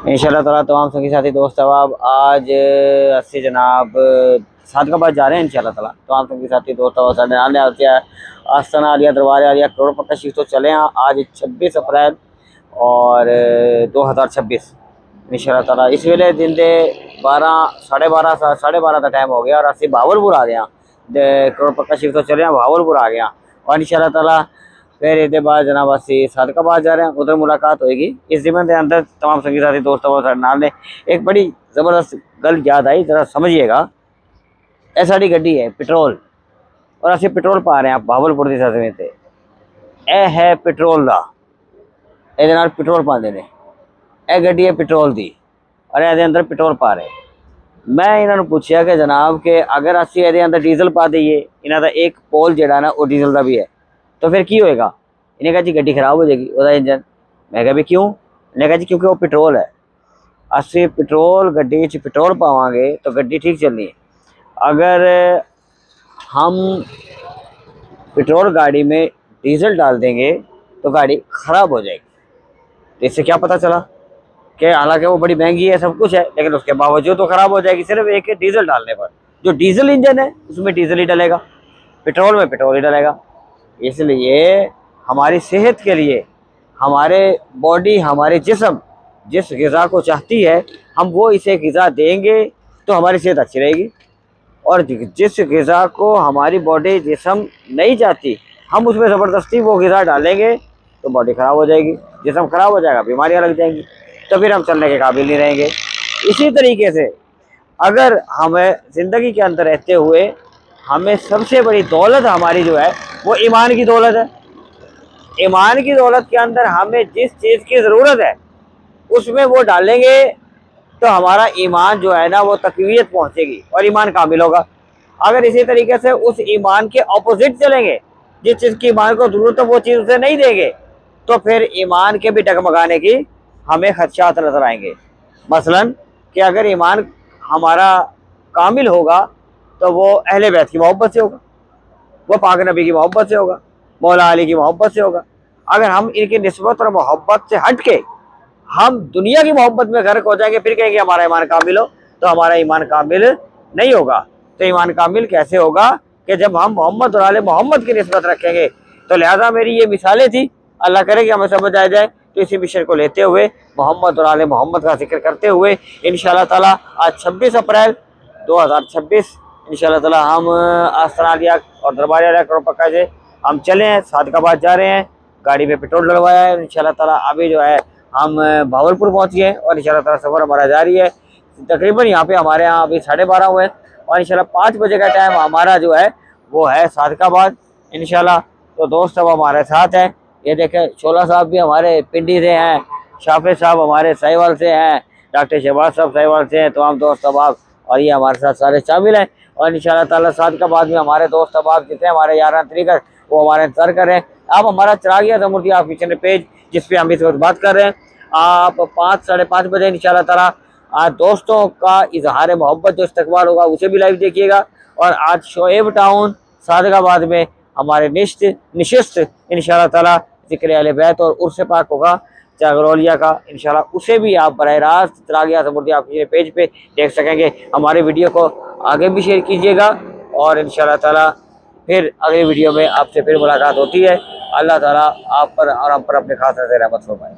इंशाल्लाह ताला तमाम संगी साथी दोस्त अब आज अस्सी जनाब सादकाबाद जा रहे हैं इंशाल्लाह ताला। तमाम संगी साथी दोस्त आस्थाना आलिया दरबार आलिया करोड़ पक्का शीफ तो चले हैं आज 26 अप्रैल और 2026 इंशाल्लाह ताला। इस वेले दिन दे 12 का टाइम हो गया और असि भावलपुर आ गया करोड़ पक्का शीफ तो चले हैं भावलपुर आ गया और इंशाल्लाह ताला फिर ये बाद जनाब असी सादकाबाद जा रहे हैं, उधर मुलाकात होगी। इस जिम्मे के अंदर तमाम संगी साथी दोस्तों नाल ने एक बड़ी ज़बरदस्त गल याद आई, जरा समझिएगा। यह साड़ी गड्डी है पेट्रोल और असी पेट्रोल पा रहे हैं भावलपुर की सदमे से। यह है पेट्रोल का, ये पेट्रोल पाते हैं। यह गड्डी है पेट्रोल की और ये अंदर पेट्रोल पा रहे। मैं इन्होंने पूछा कि जनाब के अगर असी ये अंदर डीजल पा दईए, इन्हों का एक पोल जोड़ा ना वो डीजल का भी है, तो फिर की होएगा? इन्हें कहा जी गड्डी खराब हो जाएगी वह इंजन। मैं कहा भी क्यों? इन्हें कहा जी क्योंकि वो पेट्रोल है। असि पेट्रोल गड्डी पेट्रोल पावांगे तो गड्डी ठीक चलनी है। अगर हम पेट्रोल गाड़ी में डीजल डाल देंगे तो गाड़ी ख़राब हो जाएगी। तो इससे क्या पता चला कि हालांकि वो बड़ी महंगी है, सब कुछ है, लेकिन उसके बावजूद तो ख़राब हो जाएगी सिर्फ एक डीजल डालने पर। जो डीजल इंजन है उसमें डीजल ही डलेगा, पेट्रोल में पेट्रोल ही डलेगा। इसलिए हमारी सेहत के लिए हमारे बॉडी हमारे जिस्म जिस ग़िज़ा को चाहती है हम वो इसे ग़िज़ा देंगे तो हमारी सेहत अच्छी रहेगी, और जिस ग़िज़ा को हमारी बॉडी जिस्म नहीं चाहती हम उसमें ज़बरदस्ती वो ग़िज़ा डालेंगे तो बॉडी ख़राब हो जाएगी, जिस्म ख़राब हो जाएगा, बीमारियां लग जाएंगी, तो फिर हम चलने के काबिल नहीं रहेंगे। इसी तरीके से अगर हमें ज़िंदगी के अंदर रहते हुए हमें सबसे बड़ी दौलत हमारी जो है वो ईमान की दौलत है। ईमान की दौलत के अंदर हमें जिस चीज़ की ज़रूरत है उसमें वो डालेंगे तो हमारा ईमान जो है ना वो तक़वियत पहुँचेगी और ईमान कामिल होगा। अगर इसी तरीके से उस ईमान के ऑपोजिट चलेंगे, जिस चीज़ की ईमान को ज़रूरत है वो चीज़ उसे नहीं देंगे, तो फिर ईमान के भी डगमगाने की हमें खदशात नज़र आएंगे। मसलन कि अगर ईमान हमारा कामिल होगा तो वो अहले बैत की मोहब्बत से होगा, वो पाक नबी की मोहब्बत से होगा, मौला अली की मोहब्बत से होगा। अगर हम इनकी निस्बत और मोहब्बत से हट के हम दुनिया की मोहब्बत में गर्क हो जाएंगे फिर कहेंगे हमारा ईमान कामिल हो, तो हमारा ईमान कामिल नहीं होगा। तो ईमान कामिल कैसे होगा कि जब हम मोहम्मद और आले मोहम्मद की निस्बत रखेंगे। तो लिहाजा मेरी ये मिसालें थी, अल्लाह करे कि हमें समझ आ जाए। तो इसी मिशन को लेते हुए मोहम्मद और आले मोहम्मद का जिक्र करते हुए इंशाअल्लाह ताला आज 26 अप्रैल 2026 इंशाअल्लाह ताला हम आस्थाना आलिया और दरबार आलिया करोड़ पक्का से हम चले हैं, सादकाबाद जा रहे हैं। गाड़ी में पेट्रोल डलवाया है इंशाअल्लाह ताला। अभी जो है हम भावलपुर पहुंच गए और इंशाअल्लाह ताला सफ़र हमारा जारी है। तकरीबन यहाँ पे हमारे यहाँ अभी 12:30 हुए और इंशाअल्लाह 5 बजे का टाइम हमारा जो है वो है सादकाबाद इंशाअल्लाह। तो दोस्त अब हमारे साथ हैं, ये देखें शोला साहब भी हमारे पिंडी से हैं, शाफे साहब हमारे साहिवाल से हैं, डॉक्टर शहबाज साहब साहिवाल से हैं, तमाम दोस्त अहबाब और ये हमारे साथ सारे शामिल हैं। और इंशाअल्लाह ताला सादकाबाद में हमारे दोस्त अहबाब जितने हमारे यारान तरीक़त वो हमारे इंतज़ार कर रहे हैं। आप हमारा चिरागिया जमुर्दी ऑफिशियल पेज जिस पे हम इस वक्त बात कर रहे हैं, आप 5 साढ़े 5 बजे इंशाअल्लाह ताला आज दोस्तों का इजहार मोहब्बत जो इस्तकबाल होगा उसे भी लाइव देखिएगा। और आज शोएब टाउन सादकाबाद में हमारे निशस्त इंशाअल्लाह ताला ज़िक्र अहले बैत और उर्स पाक होगा जागरौलिया का इंशाअल्लाह, उसे भी आप बराह रास्त चिरागिया जमुर्दी ऑफिशियल पेज पे देख सकेंगे। हमारे वीडियो को आगे भी शेयर कीजिएगा और इंशाअल्लाह ताला फिर अगली वीडियो में आपसे फिर मुलाकात होती है। अल्लाह ताला आप पर और हम पर अपने खास रहमत फरमाए।